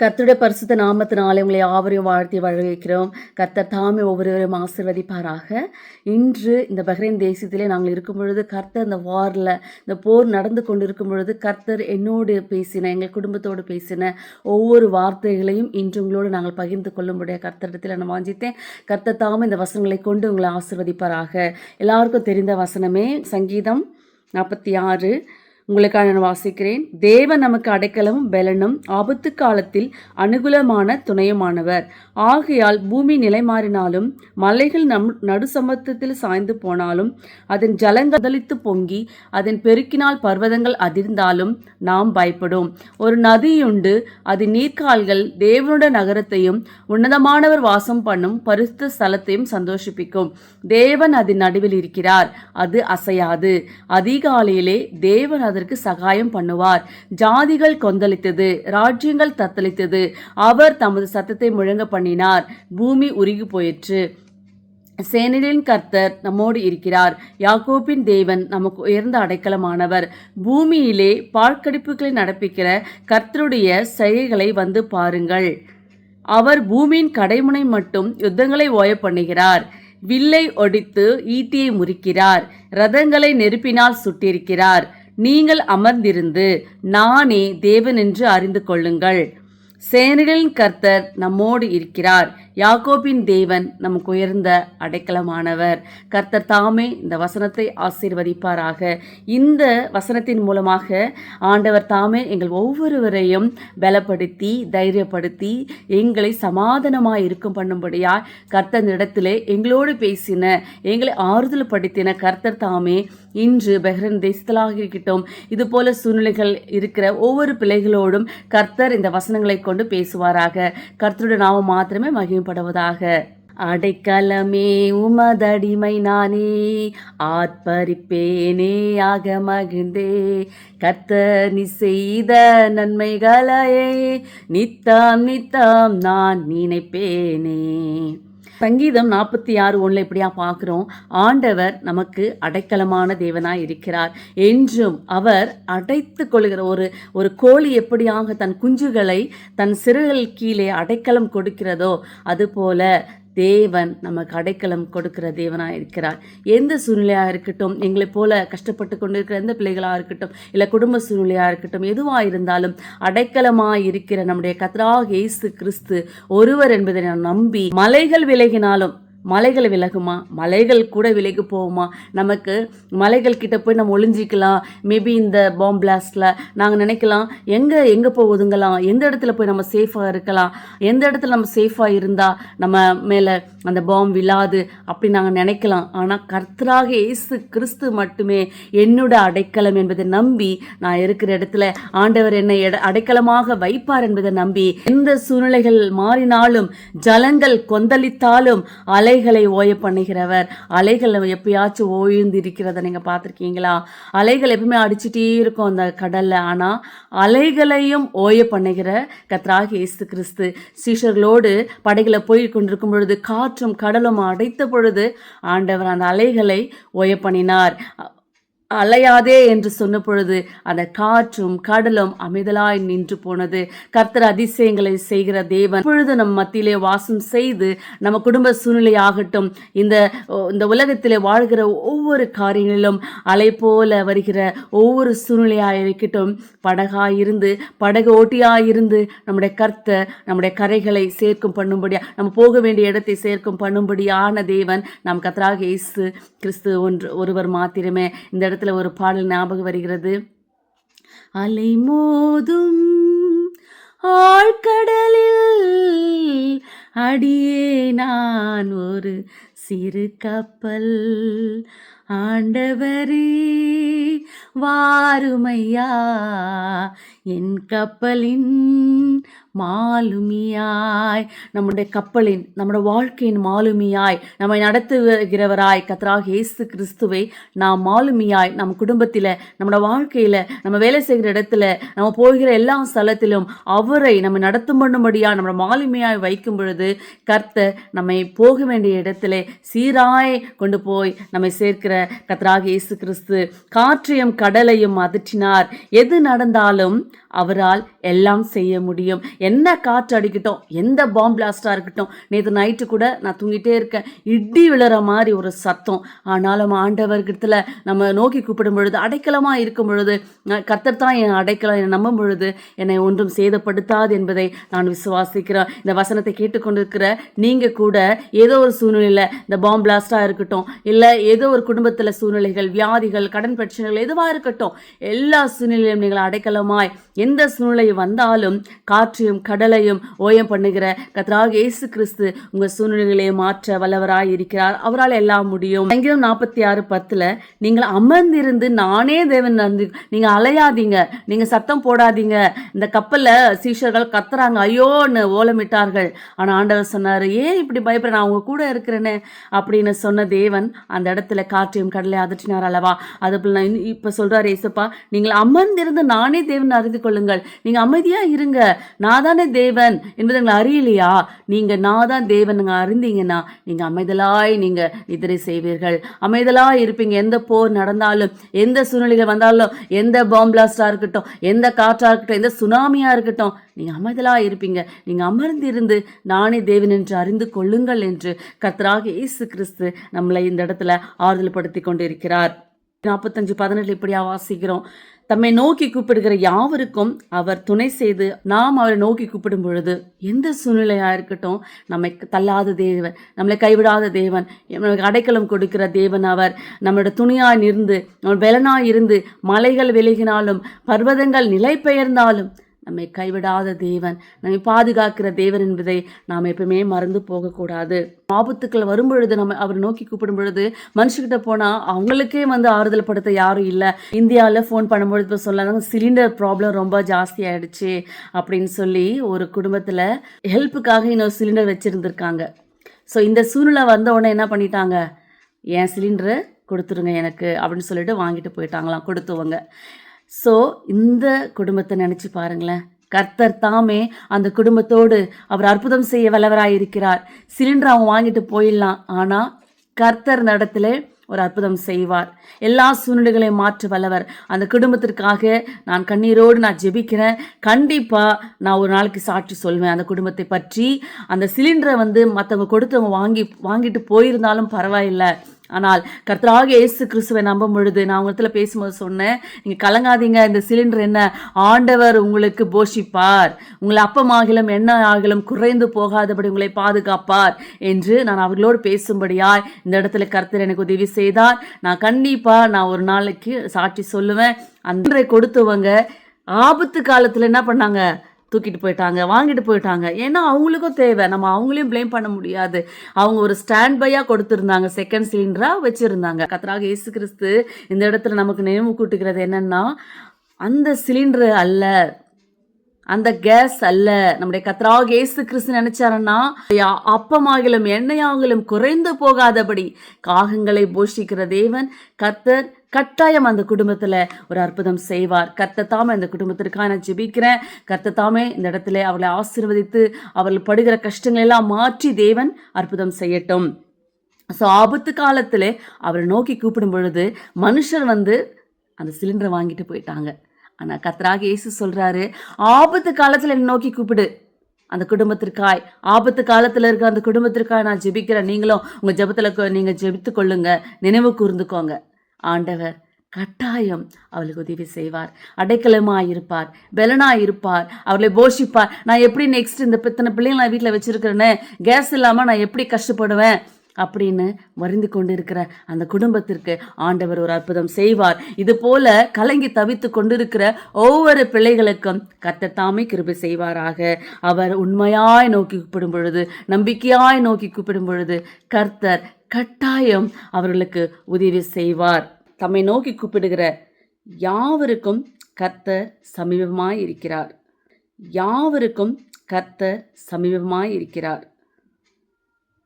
கர்த்தருடைய பரிசுத்த நாமத்தினாலே உங்களை யாவரையும் வாழ்த்தி வரவேற்கிறோம். கர்த்தர் தாமே ஒவ்வொருவரையும் ஆசீர்வதிப்பாராக. இன்று இந்த பஹ்ரைன் தேசத்திலே நாங்கள் இருக்கும் பொழுது கர்த்தர் இந்த வாரில் இந்த போர் நடந்து கொண்டு இருக்கும் பொழுது கர்த்தர் என்னோடு பேசின, எங்கள் குடும்பத்தோடு பேசின ஒவ்வொரு வார்த்தைகளையும் இன்று உங்களோடு நாங்கள் பகிர்ந்து கொள்ளும்படியாக கர்த்தரிடத்தில் நான் வாஞ்சித்தேன். கர்த்தர் தாமே இந்த வசனங்களை கொண்டு உங்களை ஆசீர்வதிப்பாராக. எல்லாருக்கும் தெரிந்த வசனமே சங்கீதம் 46 உங்களுக்காக நான் வாசிக்கிறேன். தேவன் நமக்கு அடைக்கலமும் பலனும் ஆபத்து காலத்தில் அனுகூலமான துணையுமானவர். ஆகையால் பூமி நிலைமாறினாலும் மலைகள் நடுசமத்துவத்தில் சாய்ந்து போனாலும் அதன் ஜலங்கள் கொந்தளித்து பொங்கி அதன் பெருக்கினால் பர்வதங்கள் அதிர்ந்தாலும் நாம் பயப்படும். ஒரு நதியுண்டு, அதன் நீர்க்கால்கள் தேவனுடைய நகரத்தையும் உன்னதமானவர் வாசம் பண்ணும் பரிசுத்த ஸ்தலத்தையும் சந்தோஷிப்பிக்கும். தேவன் அதன் நடுவில் இருக்கிறார், அது அசையாது. அதிகாலையிலே தேவன் அதற்கு சகாயம் பண்ணுவார். ஜாதிகள் கொந்தளித்தது, ராஜ்யங்கள் தத்தளித்தது. அவர் தமது சத்தத்தை முழங்க பண்ணினார், பூமி உருகி போயிற்று. சேனைகளின் கர்த்தர் நம்மோடு இருக்கிறார். யாக்கோபின் தேவன் நமக்கு உயர்ந்த அடைக்கலமானவர். பூமியிலே பாழ்கடிப்புகளை நடப்பிக்கிற கர்த்தருடைய செய்கைகளை வந்து பாருங்கள். அவர் பூமியின் கடைமுனை மட்டும் யுத்தங்களை ஓய பண்ணுகிறார். வில்லை ஒடித்து ஈட்டியை முறிக்கிறார். ரதங்களை நெருப்பினால் சுட்டிருக்கிறார். நீங்கள் அமர்ந்திருந்து நானே தேவன் என்று அறிந்து கொள்ளுங்கள். சேனைகளின் கர்த்தர் நம்மோடு இருக்கிறார். யாக்கோபின் தேவன் நமக்கு உயர்ந்த அடைக்கலமானவர். கர்த்தர் தாமே இந்த வசனத்தை ஆசீர்வதிப்பாராக. இந்த வசனத்தின் மூலமாக ஆண்டவர் தாமே எங்கள் ஒவ்வொருவரையும் பலப்படுத்தி தைரியப்படுத்தி எங்களை சமாதானமாய் இருக்கும் பண்ணும்படியாய் கர்த்தர் இடத்திலே எங்களோடு பேசின, எங்களை ஆறுதல் படுத்தின கர்த்தர் தாமே இன்று பஹ்ரைன் தேசத்திலாக இருக்கட்டும், இது போல சூழ்நிலைகள் இருக்கிற ஒவ்வொரு பிள்ளைகளோடும் கர்த்தர் இந்த வசனங்களை கொண்டு பேசுவாராக. கர்த்தருடைய நாமம் மாத்திரமே மகிமைப்படுவதாக. அடைக்கலமே உமதடிமை நானே, ஆர்ப்பரிப்பேனே ஆக மகிழ்ந்தே, கர்த்தர் நீ செய்த நன்மைகளையே நித்தம் நித்தம் நான் நினைப்பேனே. சங்கீதம் 46:1 இப்படியா பார்க்குறோம். ஆண்டவர் நமக்கு அடைக்கலமான தேவனாய் இருக்கிறார். என்றும் அவர் அடைத்து கொள்கிற ஒரு கோழி எப்படியாக தன் குஞ்சுகளை தன் சிறுகள் கீழே அடைக்கலம் கொடுக்கிறதோ அதுபோல தேவன் நமக்கு அடைக்கலம் கொடுக்கிற தேவனாக இருக்கிறார். எந்த சூழ்நிலையாக இருக்கட்டும், எங்களைப் போல கஷ்டப்பட்டு கொண்டு இருக்கிற எந்த பிள்ளைகளாக இருக்கட்டும், இல்லை குடும்ப சூழ்நிலையாக இருக்கட்டும், எதுவாக இருந்தாலும் அடைக்கலமாக இருக்கிற நம்முடைய கர்த்தராகிய இயேசு கிறிஸ்து ஒருவர் என்பதை நான் நம்பி மலைகள் விலகினாலும் மலைகள் விலகுமா, மலைகள் கூட விலகி போகுமா, நமக்கு மலைகள் கிட்ட போய் நம்ம ஒளிஞ்சிக்கலாம். மேபி இந்த பாம் பிளாஸ்டில் நாங்கள் நினைக்கலாம் எங்கே போகுதுங்களாம், எந்த இடத்துல போய் நம்ம சேஃபாக இருக்கலாம், எந்த இடத்துல நம்ம சேஃபாக இருந்தால் நம்ம மேலே அந்த பாம் விழாது அப்படி நாங்கள் நினைக்கலாம். ஆனால் கர்த்தராக இயேசு கிறிஸ்து மட்டுமே என்னோட அடைக்கலம் என்பதை நம்பி நான் இருக்கிற இடத்துல ஆண்டவர் என்னை அடைக்கலமாக வைப்பார் என்பதை நம்பி எந்த சூழ்நிலைகள் மாறினாலும் ஜலங்கள் கொந்தளித்தாலும் அலைகளை ஓய பண்ணுகிறவர். அலைகள் எப்பயாச்சும் ஓய்ந்து இருக்கிறத நீங்கள் பார்த்துருக்கீங்களா? அலைகள் எப்பவுமே அடிச்சுட்டே இருக்கும் அந்த கடல்ல. ஆனால் அலைகளையும் ஓய பண்ணுகிற கர்த்தராகிய இயேசு கிறிஸ்து சீஷர்களோடு படகுல போய் கொண்டிருக்கும் பொழுது காற்றும் கடலும் அடைத்த பொழுது ஆண்டவர் அந்த அலைகளை ஓய பண்ணினார். அலையாதே என்று சொன்ன பொழுது அந்த காற்றும் கடலும் அமைதலாய் நின்று போனது. கர்த்தர் அதிசயங்களை செய்கிற தேவன் இப்பொழுது நம் மத்தியிலே வாசம் செய்து நம்ம குடும்ப சூழ்நிலை ஆகட்டும், இந்த உலகத்திலே வாழ்கிற ஒவ்வொரு காரியங்களிலும் அலை போல வருகிற ஒவ்வொரு சூழ்நிலையாக இருக்கட்டும், படகாயிருந்து படகு ஓட்டியாயிருந்து நம்முடைய கர்த்தர் நம்முடைய கரைகளை சேர்க்கும் பண்ணும்படியா, நம்ம போக வேண்டிய இடத்தை சேர்க்கும் பண்ணும்படியான தேவன் நம் கர்த்தராகிய இயேசு கிறிஸ்து ஒருவர் மாத்திரமே. இந்த இடத்துல ஒரு பாடல் ஞாபகம் வருகிறது. அலை மோதும் ஆழ்கடலில் அடியே நான் ஒரு சிறு கப்பல், ஆண்டவரே வாருமையா என் கப்பலின் மாலுமியாய், நம்முடைய கப்பலின் நம்முடைய வாழ்க்கையின் மாலுமியாய் நம்மை நடத்துகிறவராய் கர்த்தராகிய இயேசு கிறிஸ்துவை நாம் மாலுமியாய் நம் குடும்பத்தில், நம்முடைய வாழ்க்கையில், நம்ம வேலை செய்கிற இடத்துல, நம்ம போகிற எல்லா ஸ்தலத்திலும் அவரை நம்ம நடத்தும் பண்ணும்படியா நம்ம மாலுமியாய் வைக்கும் பொழுது கர்த்தர் நம்மை போக வேண்டிய இடத்துல சீராய் கொண்டு போய் நம்மை சேர்க்கிற கர்த்தராகிய இயேசு கிறிஸ்து காற்றையும் கடலையும் அதற்றினார். எது நடந்தாலும் அவரால் எல்லாம் செய்ய முடியும். என்ன காற்று அடிக்கட்டும், எந்த பாம் பிளாஸ்டாக இருக்கட்டும். நேற்று நைட்டு கூட நான் தூங்கிட்டே இருக்கேன், இடி விழுற மாதிரி ஒரு சத்தம். ஆனாலும் ஆண்டவர்கிட்ட நம்ம நோக்கி கூப்பிடும் பொழுது, அடைக்கலமாக இருக்கும் பொழுது, கர்த்தர் தான் என் அடைக்கலம், என்னை நம்பும் பொழுது என்னை ஒன்றும் சேதப்படுத்தாது என்பதை நான் விசுவாசிக்கிறேன். இந்த வசனத்தை கேட்டுக்கொண்டிருக்கிற நீங்கள் கூட ஏதோ ஒரு சூழ்நிலையில், இந்த பாம் பிளாஸ்டாக இருக்கட்டும், இல்லை ஏதோ ஒரு குடும்பத்தில் சூழ்நிலைகள், வியாதிகள், கடன் பிரச்சனைகள் எதுவாக இருக்கட்டும், எல்லா சூழ்நிலையிலும் நீங்கள் அடைக்கலமாய் எந்த சூழ்நிலை வந்தாலும் காற்றையும் கடலையும் ஓயம் பண்ணுகிற கர்த்தராகிய இயேசு கிறிஸ்து உங்கள் சூழ்நிலைகளை மாற்ற வல்லவராய் இருக்கிறார். அவரால் எல்லாம் முடியும். சங்கீதம் 46:10 நீங்கள் அமர்ந்திருந்து நானே தேவன். நீங்கள் அலையாதீங்க, நீங்கள் சத்தம் போடாதீங்க. இந்த கப்பலில் சீஷர்கள் கத்துறாங்க, ஐயோன்னு ஓலமிட்டார்கள். ஆனால் ஆண்டவர் சொன்னார், ஏன் இப்படி பயப்படுற, நான் அவங்க கூட இருக்கிறேன்னு அப்படின்னு சொன்ன தேவன் அந்த இடத்துல காற்றையும் கடலை அதற்றினார் அல்லவா? அதுபோல் நான் இப்போ சொல்கிறார் ஏசப்பா, நீங்கள் அமர்ந்திருந்து நானே தேவன் அறிந்து கொள்ளுங்கள். நீங்கள் அமைதியாக இருங்க, நான் தானே தேவன் என்பதை நீங்கள் அறியலையா? நீங்கள் நான் தான் தேவன் நீங்கள் அறிந்தீங்கன்னா நீங்கள் அமைதலாய் நீங்கள் நிதிரை செய்வீர்கள், அமைதலாய் இருப்பீங்க. எந்த போர் நடந்தாலும், எந்த சூழ்நிலைகள் வந்தாலும், எந்த பாம் பிளாஸ்டாக இருக்கட்டும், எந்த காற்றாக இருக்கட்டும், எந்த சுனாமியாக இருக்கட்டும், நீங்கள் அமைதலாக இருப்பீங்க. நீங்கள் அமர்ந்திருந்து நானே தேவன் என்று அறிந்து கொள்ளுங்கள் என்று கர்த்தராகிய இயேசு கிறிஸ்து நம்மளை இந்த இடத்துல ஆறுதல் படுத்தி கொண்டிருக்கிறார். 45:18 இப்படியா வாசிக்கிறோம், தம்மை நோக்கி கூப்பிடுகிற யாவருக்கும் அவர் துணை செய்து நாம் அவரை நோக்கி கூப்பிடும் பொழுது எந்த சூழ்நிலையாக இருக்கட்டும் நம்மை தள்ளாத தேவன், நம்மளை கைவிடாத தேவன், நமக்கு அடைக்கலம் கொடுக்கிற தேவன். அவர் நம்மளோட துணியாய் இருந்து, நம்ம பலனாய் இருந்து, மலைகள் விலகினாலும் பர்வதங்கள் நிலை பெயர்ந்தாலும் நம்மை கைவிடாத தேவன், நம்மை பாதுகாக்கிற தேவன் என்பதை நாம் எப்பவுமே மறந்து போகக்கூடாது. ஆபத்துக்கள் வரும்பொழுது நம்ம அவர் நோக்கி கூப்பிடும் பொழுது, மனுஷக்கிட்ட போனால் அவங்களுக்கே ஆறுதல் படுத்த யாரும் இல்லை. இந்தியாவில் ஃபோன் பண்ணும்பொழுது இப்போ சொல்லாங்க, சிலிண்டர் ப்ராப்ளம் ரொம்ப ஜாஸ்தி ஆகிடுச்சு அப்படின்னு சொல்லி ஒரு குடும்பத்தில் ஹெல்ப்புக்காக இன்னொரு சிலிண்டர் வச்சுருந்துருக்காங்க. ஸோ இந்த சூழ்நிலை வந்த உடனே என்ன பண்ணிட்டாங்க, என் சிலிண்டரை கொடுத்துருங்க எனக்கு அப்படின்னு சொல்லிட்டு வாங்கிட்டு போயிட்டாங்களாம் கொடுத்தவங்க. ஸோ இந்த குடும்பத்தை நினச்சி பாருங்களேன், கர்த்தர் தாமே அந்த குடும்பத்தோடு அவர் அற்புதம் செய்ய வல்லவராயிருக்கிறார். சிலிண்டர் அவங்க வாங்கிட்டு போயிடலாம், ஆனால் கர்த்தர் நடத்துல ஒரு அற்புதம் செய்வார். எல்லா சூழ்நிலைகளையும் மாற்ற வல்லவர். அந்த குடும்பத்திற்காக நான் கண்ணீரோடு நான் ஜெபிக்கிறேன். கண்டிப்பாக நான் ஒரு நாளைக்கு சாட்சி சொல்வேன் அந்த குடும்பத்தை பற்றி. அந்த சிலிண்டரை மற்றவங்க கொடுத்தவங்க வாங்கிட்டு போயிருந்தாலும் பரவாயில்லை, ஆனால் கர்த்தராகிய இயேசு கிறிஸ்துவை நம்பும் பொழுது, நான் உங்களிடத்தில் பேசும்போது சொன்னேன், நீங்கள் கலங்காதீங்க, இந்த சிலிண்டர் என்ன, ஆண்டவர் உங்களுக்கு போஷிப்பார், உங்களை அப்பமாகிலும் எண்ணெய் ஆகிலும் குறைந்து போகாதபடி உங்களை பாதுகாப்பார் என்று நான் அவர்களோடு பேசும்படியாய் இந்த இடத்துல கர்த்தர் எனக்கு உதவி செய்தார். நான் கண்டிப்பாக நான் ஒரு நாளைக்கு சாட்சி சொல்லுவேன். அந்த கொடுத்தவங்க ஆபத்து காலத்தில் என்ன பண்ணாங்க, தூக்கிட்டு போயிட்டாங்க, வாங்கிட்டு போயிட்டாங்க. ஏன்னா அவங்களுக்கும் தேவை, நம்ம அவங்களையும் ப்ளேம் பண்ண முடியாது. அவங்க ஒரு ஸ்டாண்ட் பையாக கொடுத்துருந்தாங்க, செகண்ட் சிலிண்டராக வச்சுருந்தாங்க. கர்த்தராகிய இயேசு கிறிஸ்து இந்த இடத்துல நமக்கு நினைவு கூட்டுகிறது என்னன்னா, அந்த சிலிண்டர் அல்ல, அந்த கேஸ் அல்ல. நம்முடைய கர்த்தராகிய இயேசு கிறிஸ்து நினைச்சாருன்னா, அப்பமாகிலும் எண்ணெயாகிலும் குறைந்து போகாதபடி காகங்களை போஷிக்கிற தேவன் கர்த்தர் கட்டாயம் அந்த குடும்பத்தில் ஒரு அற்புதம் செய்வார். கர்த்தர் தாமே அந்த குடும்பத்திற்காக நான் ஜெபிக்கிறேன். கர்த்தர் தாமே இந்த இடத்துல அவர்களை ஆசீர்வதித்து அவர்கள் படுகிற கஷ்டங்கள் எல்லாம் மாற்றி தேவன் அற்புதம் செய்யட்டும். ஸோ ஆபத்து காலத்தில் அவரை நோக்கி கூப்பிடும் பொழுது மனுஷர் அந்த சிலிண்டரை வாங்கிட்டு போயிட்டாங்க. ஆனால் கர்த்தராகிய இயேசு சொல்கிறாரு, ஆபத்து காலத்தில் என்னை நோக்கி கூப்பிடு, அந்த குடும்பத்திற்காய், ஆபத்து காலத்தில் இருக்க அந்த குடும்பத்திற்காக நான் ஜெபிக்கிறேன். நீங்களும் உங்கள் ஜெபத்தில் நீங்கள் ஜெபித்து கொள்ளுங்க, நினைவு கூர்ந்துக்கோங்க. ஆண்டவர் கட்டாயம் அவளுக்கு உதவி செய்வார், அடைக்கலமாயிருப்பார், பலனாயிருப்பார், அவர்களை போஷிப்பார். நான் எப்படி நெக்ஸ்ட் இந்த இத்தனை பிள்ளைங்க நான் வீட்டில் வச்சுருக்கிறேன்னு, கேஸ் இல்லாமல் நான் எப்படி கஷ்டப்படுவேன் அப்படின்னு வருந்து கொண்டு இருக்கிற அந்த குடும்பத்திற்கு ஆண்டவர் ஒரு அற்புதம் செய்வார். இது போல கலங்கி தவித்து கொண்டிருக்கிற ஒவ்வொரு பிள்ளைகளுக்கும் கர்த்தர் தாமே கிருபை செய்வாராக. அவர் உண்மையாய் நோக்கி கூப்பிடும் பொழுது, நம்பிக்கையாய் நோக்கி கூப்பிடும் பொழுது கர்த்தர் கட்டாயம் அவர்களுக்கு உதவி செய்வார். தம்மை நோக்கி கூப்பிடுகிற யாவருக்கும் கர்த்தர் சமீபமாய் இருக்கிறார். யாவருக்கும் கர்த்தர் சமீபமாய் இருக்கிறார்.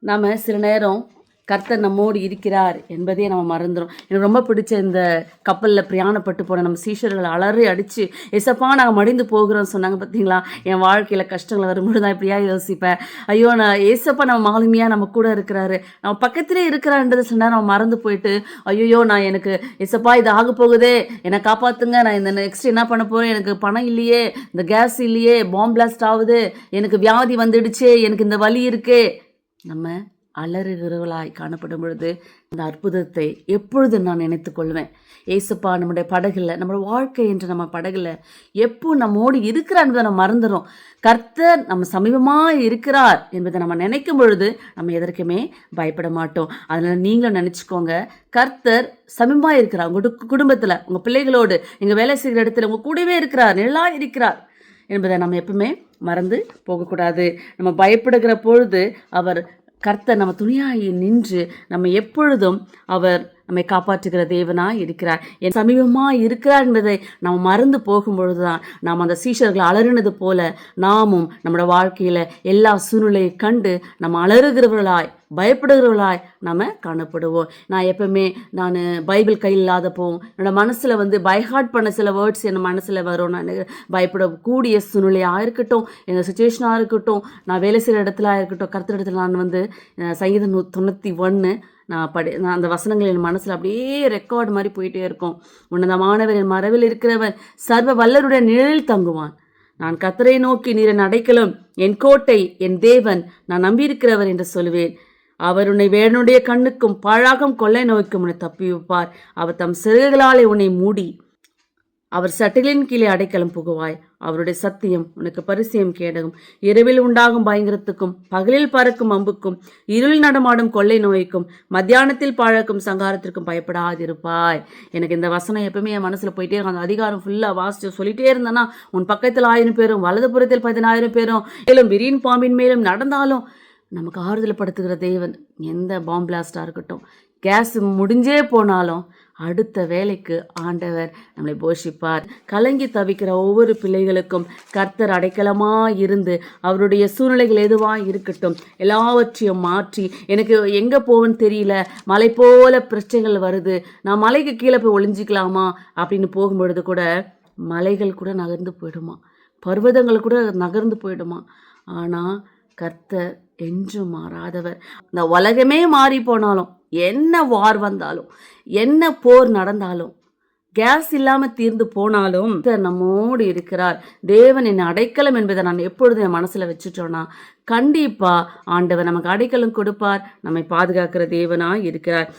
நம்ம சில நேரம் கர்த்தர் நம்மோடு இருக்கிறார் என்பதே நம்ம மறந்துடும். எனக்கு ரொம்ப பிடிச்ச இந்த கப்பலில் பிரயாணப்பட்டு போன நம்ம சீஷர்கள் அலறி அடித்து எசப்பா நாங்கள் மடிந்து போகிறோம்னு சொன்னாங்க பார்த்தீங்களா. என் வாழ்க்கையில் கஷ்டங்கள் வரும்போது தான் இப்படியா யோசிப்பேன். ஐயோ நான் ஏசப்பா நம்ம மாலுமியாக நம்ம கூட இருக்கிறாரு, நம்ம பக்கத்திலே இருக்கிறான்றதை சொன்னால் நம்ம மறந்து போயிட்டு ஐயோ நான் எனக்கு எசப்பா இது ஆக போகுதே, என்னை காப்பாற்றுங்க, நான் இந்த நெக்ஸ்ட் என்ன பண்ண போகிறேன், எனக்கு பணம் இல்லையே, இந்த கேஸ் இல்லையே, பாம்பு பிளாஸ்ட் ஆகுது, எனக்கு வியாதி வந்துடுச்சே, எனக்கு இந்த வலி இருக்கே, நம்ம அலறுகிறவளாய் காணப்படும் பொழுது அந்த அற்புதத்தை எப்பொழுது நான் நினைத்து கொள்வேன். ஏசப்பா நம்முடைய படகுல, நம்மளோட வாழ்க்கை என்று நம்ம படகுல எப்போ நம்மோடு இருக்கிறார் என்பதை நம்ம மறந்துடும். கர்த்தர் நம்ம சமீபமாக இருக்கிறார் என்பதை நம்ம நினைக்கும் பொழுது நம்ம எதற்குமே பயப்பட மாட்டோம். அதனால் நீங்களும் நினச்சிக்கோங்க, கர்த்தர் சமீபமாக இருக்கிறார். உங்களோட குடும்பத்தில், உங்கள் பிள்ளைகளோடு, எங்கள் வேலை செய்கிற இடத்துல உங்கள் கூடவே இருக்கிறார், நிழலாக இருக்கிறார் என்பதை நம்ம எப்பவுமே மறந்து போகக்கூடாது. நம்ம பயப்படுகிற பொழுது கர்த்தர் நம்ம துணியாகி நின்று நம்ம எப்பொழுதும் அவர் நம்மை காப்பாற்றுகிற தேவனாய் இருக்கிறார், என் சமீபமாக இருக்கிறார் என்பதை நம்ம மறந்து போகும்பொழுது தான் நாம் அந்த சீஷர்கள் அலறினது போல நாமும் நம்மளோட வாழ்க்கையில் எல்லா சூழ்நிலையை கண்டு நம்ம அலறுகிறவர்களாய் பயப்படுகிறவர்களாய் நம்ம காணப்படுவோம். நான் எப்பவுமே பைபிள் கையில் இல்லாதப்போ என்னோடய மனசில் பைஹார்ட் பண்ண சில வேர்ட்ஸ் என் மனசில் வரும். நான் பயப்படக்கூடிய சூழ்நிலையாக இருக்கட்டும், எங்கள் சுச்சுவேஷனாக இருக்கட்டும், நான் வேலை செய்கிற இடத்துல இருக்கட்டும், கர்த்தர் இடத்துல நான் சங்கீதம் 91 நான் அந்த வசனங்கள் என் மனசில் அப்படியே ரெக்கார்டு மாதிரி போயிட்டே இருக்கும். உன்னதமானவர் என் மரவில் இருக்கிறவர் சர்வ வல்லருடைய நிழலில் தங்குவான். நான் கர்த்தரை நோக்கி நீர் என் அடைக்கலம், என் கோட்டை, என் தேவன், நான் நம்பியிருக்கிறவர் என்று சொல்லுவேன். அவர் உன்னை வேடனுடைய கண்ணுக்கும் பாழாகும் கொள்ளை நோய்க்கும் உன்னை தப்பி வைப்பார். அவர் தம் சிறகுகளாலே உன்னை மூடி அவர் சட்டிலின் கீழே அடைக்கலம் புகுவாய். அவருடைய சத்தியம் உனக்கு பரிசயம் கேடகும். இரவில் உண்டாகும் பயங்கரத்துக்கும் பகலில் பறக்கும் அம்புக்கும் இருளில் நடமாடும் கொள்ளை நோய்க்கும் மத்தியானத்தில் பாழக்கும் சங்காரத்திற்கும் பயப்படாதிருப்பாய். எனக்கு இந்த வசனம் எப்பவுமே என் மனசில் போயிட்டே இருக்கும். அந்த அதிகாரம் ஃபுல்லாக வாசிச்சு சொல்லிட்டே இருந்தேன்னா, உன் பக்கத்தில் 1000 பேரும் வலதுபுறத்தில் 10000 பேரும் மேலும் விரியின் பாம்பின் மேலும் நடந்தாலும் நமக்கு ஆறுதல் படுத்துகிற தேவன். எந்த பாம்பு பிளாஸ்டாக இருக்கட்டும், கேஸ் முடிஞ்சே போனாலும் அடுத்த வேலைக்கு ஆண்டவர் நம்மளை போஷிப்பார். கலங்கி தவிக்கிற ஒவ்வொரு பிள்ளைகளுக்கும் கர்த்தர் அடைக்கலமாக இருந்து அவருடைய சூழ்நிலைகள் எதுவாக இருக்கட்டும் எல்லாவற்றையும் மாற்றி, எனக்கு எங்கே போவேன்னு தெரியல, மலை போல பிரச்சனைகள் வருது, நான் மலைக்கு கீழே போய் ஒளிஞ்சிக்கலாமா அப்படின்னு போகும்பொழுது கூட மலைகள் கூட நகர்ந்து போயிடுமா, பர்வதங்கள் கூட நகர்ந்து போயிடுமா. ஆனால் கர்த்தர் என்றும் மாறாதவர். இந்த உலகமே மாறி போனாலும், என்ன வார் வந்தாலும், என்ன போர் நடந்தாலும், கேஸ் இல்லாமல் தீர்ந்து போனாலும் நம்மோடு இருக்கிறார். தேவன் என் அடைக்கலம் என்பதை நான் எப்பொழுதும் என் மனசில் வச்சுட்டோன்னா கண்டிப்பாக ஆண்டவர் நமக்கு அடைக்கலம் கொடுப்பார், நம்மை பாதுகாக்கிற தேவனாய் இருக்கிறார்.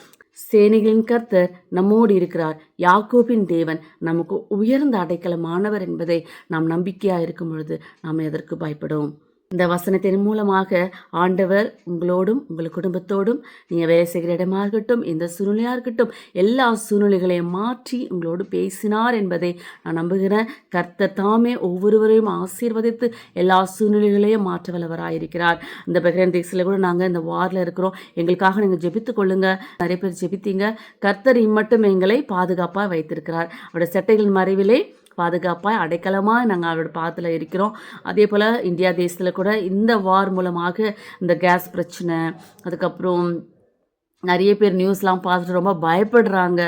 சேனைகளின் கர்த்தர் நம்மோடு இருக்கிறார். யாக்கோபின் தேவன் நமக்கு உயர்ந்த அடைக்கலமானவர் என்பதை நாம் நம்பிக்கையாக இருக்கும் பொழுது நாம் எதற்கு பயப்படுவோம்? இந்த வசனத்தின் மூலமாக ஆண்டவர் உங்களோடும் உங்கள் குடும்பத்தோடும், நீங்கள் வேலை செய்கிற இடமா இருக்கட்டும், இந்த சூழ்நிலையாக இருக்கட்டும், எல்லா சூழ்நிலைகளையும் மாற்றி உங்களோடு பேசினார் என்பதை நான் நம்புகிறேன். கர்த்தர் தாமே ஒவ்வொருவரையும் ஆசீர்வதித்து எல்லா சூழ்நிலைகளையும் மாற்ற வல்லவராயிருக்கிறார். இந்த பஹ்ரைன் தேசத்தில் கூட நாங்கள் இந்த வாரில் இருக்கிறோம். எங்களுக்காக நீங்கள் ஜெபித்து கொள்ளுங்க. நிறைய பேர் ஜெபித்தீங்க. கர்த்தர் இம்மட்டும் எங்களை பாதுகாப்பாக வைத்திருக்கிறார். அவருடைய சட்டைகளின் மறைவிலே பாதுகாப்பாக அடைக்கலமாக நாங்கள் அவரோட பாதத்தில் இருக்கிறோம். அதே போல் இந்தியா தேசத்தில் கூட இந்த வார் மூலமாக இந்த கேஸ் பிரச்சனை, அதுக்கப்புறம் நிறைய பேர் நியூஸ்லாம் பார்த்துட்டு ரொம்ப பயப்படுறாங்க.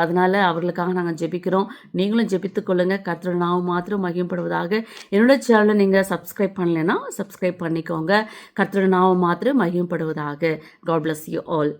அதனால் அவர்களுக்காக நாங்கள் ஜெபிக்கிறோம். நீங்களும் ஜெபித்து கொள்ளுங்கள். கர்த்தரோட நாமம் மாத்திரம் மகிமைப்படுவதாக. என்னோட சேனலை நீங்கள் சப்ஸ்கிரைப் பண்ணலைன்னா சப்ஸ்கிரைப் பண்ணிக்கோங்க. கர்த்தரோட நாமம் மாத்திரம் மகிமைப்படுவதாக. God bless you all.